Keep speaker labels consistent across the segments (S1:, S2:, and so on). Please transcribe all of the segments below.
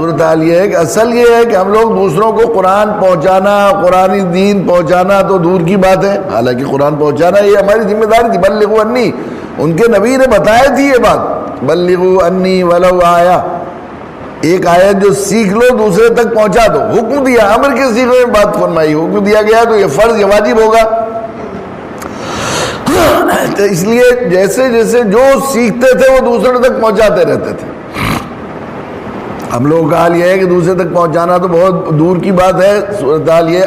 S1: صورتحال یہ ہے کہ اصل یہ ہے کہ ہم لوگ دوسروں کو قرآن پہنچانا، قرآنی دین پہنچانا تو دور کی بات ہے، حالانکہ قرآن پہنچانا یہ ہماری ذمہ داری تھی۔ بلغوا انی، ان کے نبی نے بتایا تھی یہ بات، بلغوا انی ولو آیا، ایک آیت جو سیکھ لو دوسرے تک پہنچا دو، حکم دیا، امر کے سیکھنے میں بات فرمائی، حکم دیا گیا تو یہ فرض، یہ واجب ہوگا۔ تو اس لیے جیسے جیسے جو سیکھتے تھے وہ دوسرے تک پہنچاتے رہتے تھے۔ ہم لوگوں کا حال یہ ہے کہ دوسرے تک پہنچانا تو بہت دور کی بات ہے۔ صورتحال یہ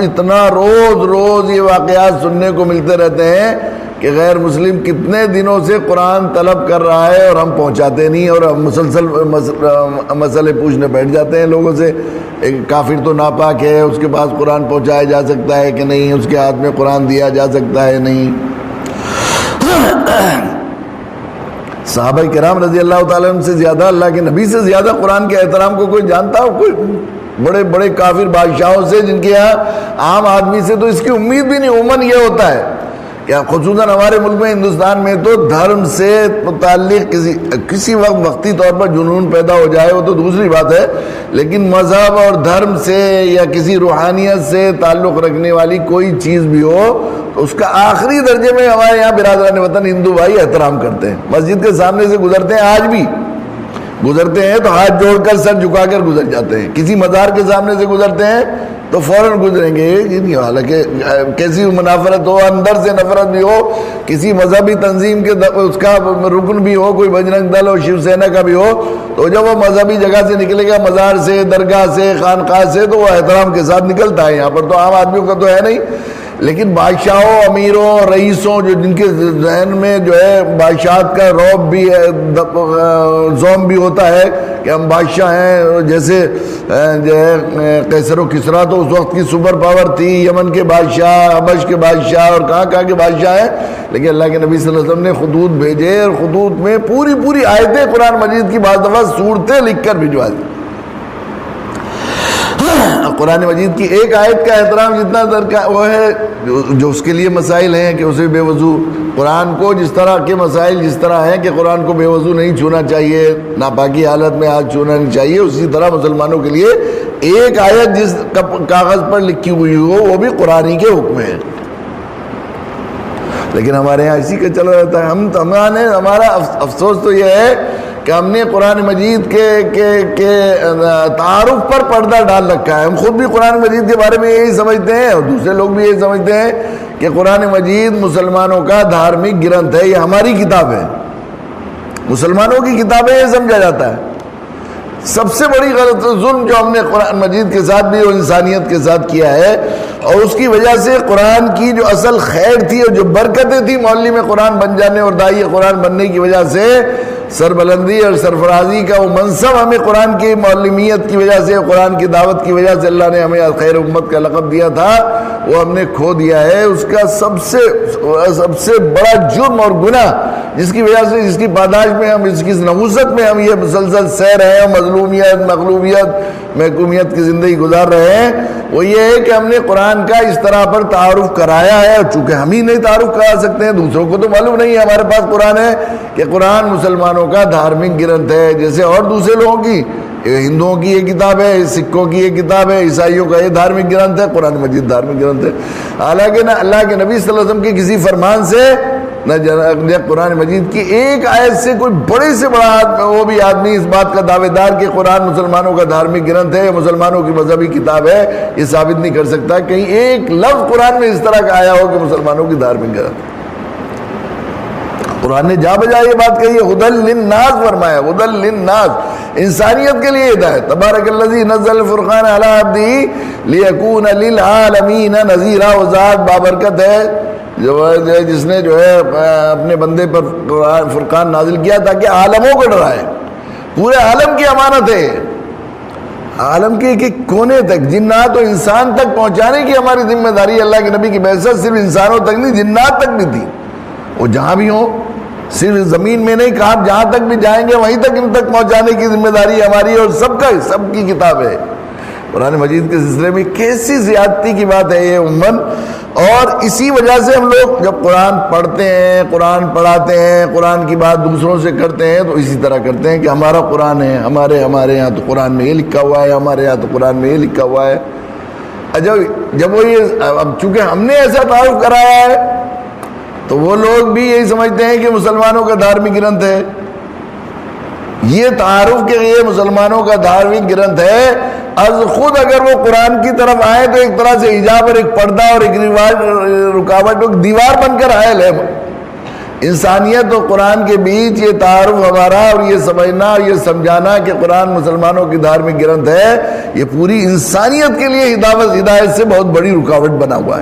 S1: اتنا روز روز یہ واقعات سننے کو ملتے رہتے ہیں کہ غیر مسلم کتنے دنوں سے قرآن طلب کر رہا ہے اور ہم پہنچاتے نہیں، اور ہم مسلسل مسئلے پوچھنے بیٹھ جاتے ہیں لوگوں سے۔ ایک کافر تو ناپاک ہے، اس کے پاس قرآن پہنچایا جا سکتا ہے کہ نہیں، اس کے ہاتھ میں قرآن دیا جا سکتا ہے نہیں۔ صحابہ کرام رضی اللہ تعالیٰ عنہ سے زیادہ، اللہ کے نبی سے زیادہ قرآن کے احترام کو کوئی جانتا ہو؟ کوئی بڑے بڑے کافر بادشاہوں سے، جن کے یہاں عام آدمی سے تو اس کی امید بھی نہیں۔ عموماً یہ ہوتا ہے کہ خصوصاً ہمارے ملک میں، ہندوستان میں تو دھرم سے متعلق کسی وقت وقتی طور پر جنون پیدا ہو جائے وہ تو دوسری بات ہے، لیکن مذہب اور دھرم سے یا کسی روحانیت سے تعلق رکھنے والی کوئی چیز بھی ہو، اس کا آخری درجے میں ہمارے یہاں برادران وطن ہندو بھائی احترام کرتے ہیں۔ مسجد کے سامنے سے گزرتے ہیں، آج بھی گزرتے ہیں تو ہاتھ جوڑ کر سر جھکا کر گزر جاتے ہیں۔ کسی مزار کے سامنے سے گزرتے ہیں تو فوراً گزریں گے، حالانکہ کیسی منافرت ہو، اندر سے نفرت بھی ہو، کسی مذہبی تنظیم کے اس کا رکن بھی ہو، کوئی بجرنگ دل اور شیو سینا کا بھی ہو، تو جب وہ مذہبی جگہ سے نکلے گا، مزار سے، درگاہ سے، خانقاہ سے، تو وہ احترام کے ساتھ نکلتا ہے۔ یہاں پر تو عام آدمیوں کا تو ہے نہیں، لیکن بادشاہوں، امیروں، رئیسوں، جو جن کے ذہن میں جو ہے بادشاہت کا رعب بھی ہے، زوم بھی ہوتا ہے کہ ہم بادشاہ ہیں، جیسے جو ہے قیصر و کسریٰ تو اس وقت کی سپر پاور تھی، یمن کے بادشاہ، حبش کے بادشاہ، اور کہاں کہاں کے بادشاہ ہیں، لیکن اللہ کے نبی صلی اللہ علیہ وسلم نے خطوط بھیجے، اور خطوط میں پوری آیتیں قرآن مجید کی بعض دفعہ صورتیں لکھ کر بھجوا دی۔ قرآن مجید کی ایک آیت کا احترام جتنا درکار وہ ہے، جو اس کے لیے مسائل ہیں کہ اسے بے وضو، قرآن کو جس طرح کے مسائل جس طرح ہیں کہ قرآن کو بے وضو نہیں چھونا چاہیے، ناپاکی حالت میں ہاتھ چھونا نہیں چاہیے، اسی طرح مسلمانوں کے لیے ایک آیت جس کاغذ پر لکھی ہوئی ہو وہ بھی قرآن کے حکم ہے۔ لیکن ہمارے یہاں اسی کا چلا رہتا ہے۔ ہمارا افسوس تو یہ ہے کہ ہم نے قرآن مجید کے تعارف پر پردہ ڈال رکھا ہے۔ ہم خود بھی قرآن مجید کے بارے میں یہی سمجھتے ہیں، اور دوسرے لوگ بھی یہی سمجھتے ہیں کہ قرآن مجید مسلمانوں کا دھارمک گرنتھ ہے، یہ ہماری کتاب ہے، مسلمانوں کی کتاب ہے، یہ سمجھا جاتا ہے۔ سب سے بڑی غلط ظلم جو ہم نے قرآن مجید کے ساتھ بھی اور انسانیت کے ساتھ کیا ہے، اور اس کی وجہ سے قرآن کی جو اصل خیر تھی اور جو برکتیں تھی معلم قرآن بن جانے اور داعی قرآن بننے کی وجہ سے، سربلندی اور سرفرازی کا وہ منصب ہمیں قرآن کی معلمیت کی وجہ سے، قرآن کی دعوت کی وجہ سے اللہ نے ہمیں خیر امت کا لقب دیا تھا، وہ ہم نے کھو دیا ہے۔ اس کا سب سے بڑا جرم اور گناہ، جس کی وجہ سے، جس کی پاداش میں ہم، اس کی نحوست میں ہم یہ مسلسل سیر ہیں، مظلومیت، مغلوبیت، محکومیت کی زندگی گزار رہے ہیں، وہ یہ ہے کہ ہم نے قرآن کا اس طرح پر تعارف کرایا ہے، اور چونکہ ہم ہی نہیں تعارف کرا سکتے ہیں، دوسروں کو تو معلوم نہیں ہے ہمارے پاس قرآن ہے، کہ قرآن مسلمانوں کا دھارمک گرنتھ ہے، جیسے اور دوسرے لوگوں کی، ہندوؤں کی یہ کتاب ہے، سکھوں کی یہ کتاب ہے، عیسائیوں کا یہ دھارمک گرنتھ ہے، قرآن مجید دھارمک گرنتھ ہے۔ حالانکہ نہ اللہ کے نبی صلی اللہ علیہ وسلم کے کسی فرمان سے، نہ قرآن مجید کی ایک آیت سے کوئی بڑے سے بڑا وہ بھی آدمی اس بات کا دعوے دار کہ قرآن مسلمانوں کا دھارمک گرنتھ ہے یا مسلمانوں کی مذہبی کتاب ہے، یہ ثابت نہیں کر سکتا کہیں ایک لفظ قرآن میں اس طرح کا آیا ہو کہ مسلمانوں کی دھارمک گرنتھ۔ قرآن نے جا بجا یہ بات کہی ہے، ہدی للناس فرمایا، ہدی للناس، انسانیت کے لیے ہدایت۔ تبارک الذی نزل الفرقان علی عبدہ لیکون للعالمین نذیرا، وہ ذات بابرکت ہے جس نے جو ہے اپنے بندے پر فرقان نازل کیا تاکہ عالموں کو ڈرائے، پورے عالم کی امانت ہے، عالم کے ایک کونے تک، جنات و انسان تک پہنچانے کی ہماری ذمہ داری۔ اللہ کے نبی کی بعثت صرف انسانوں تک نہیں، جنات تک بھی تھی، وہ جہاں بھی ہوں، صرف زمین میں نہیں، کہاں جہاں تک بھی جائیں گے وہیں تک ان تک پہنچانے کی ذمہ داری ہماری، اور سب کی کتاب ہے۔ قرآن مجید کے سلسلے میں کیسی زیادتی کی بات ہے یہ عموماً. اور اسی وجہ سے ہم لوگ جب قرآن پڑھتے ہیں، قرآن پڑھاتے ہیں، قرآن کی بات دوسروں سے کرتے ہیں تو اسی طرح کرتے ہیں کہ ہمارا قرآن ہے، ہمارے یہاں تو قرآن میں یہ لکھا ہوا ہے، ہمارے یہاں تو قرآن میں یہ لکھا ہوا ہے. جب وہ یہ اب چونکہ ہم نے ایسا تعارف کرایا ہے تو وہ لوگ بھی یہی سمجھتے ہیں کہ مسلمانوں کا دھارمک گرنتھ ہے. یہ تعارف کہ یہ مسلمانوں کا دھارمک گرنتھ ہے، از خود اگر وہ قرآن کی طرف آئے تو ایک طرح سے حجاب اور ایک پردہ اور ایک رکاوٹ ایک دیوار بن کر حائل ہے. انسانیت اور قرآن کے بیچ یہ تعارف ہمارا اور یہ سمجھنا اور یہ سمجھانا کہ قرآن مسلمانوں کی دھارمک گرنتھ ہے، یہ پوری انسانیت کے لیے ہدایت سے بہت بڑی رکاوٹ بنا ہوا ہے.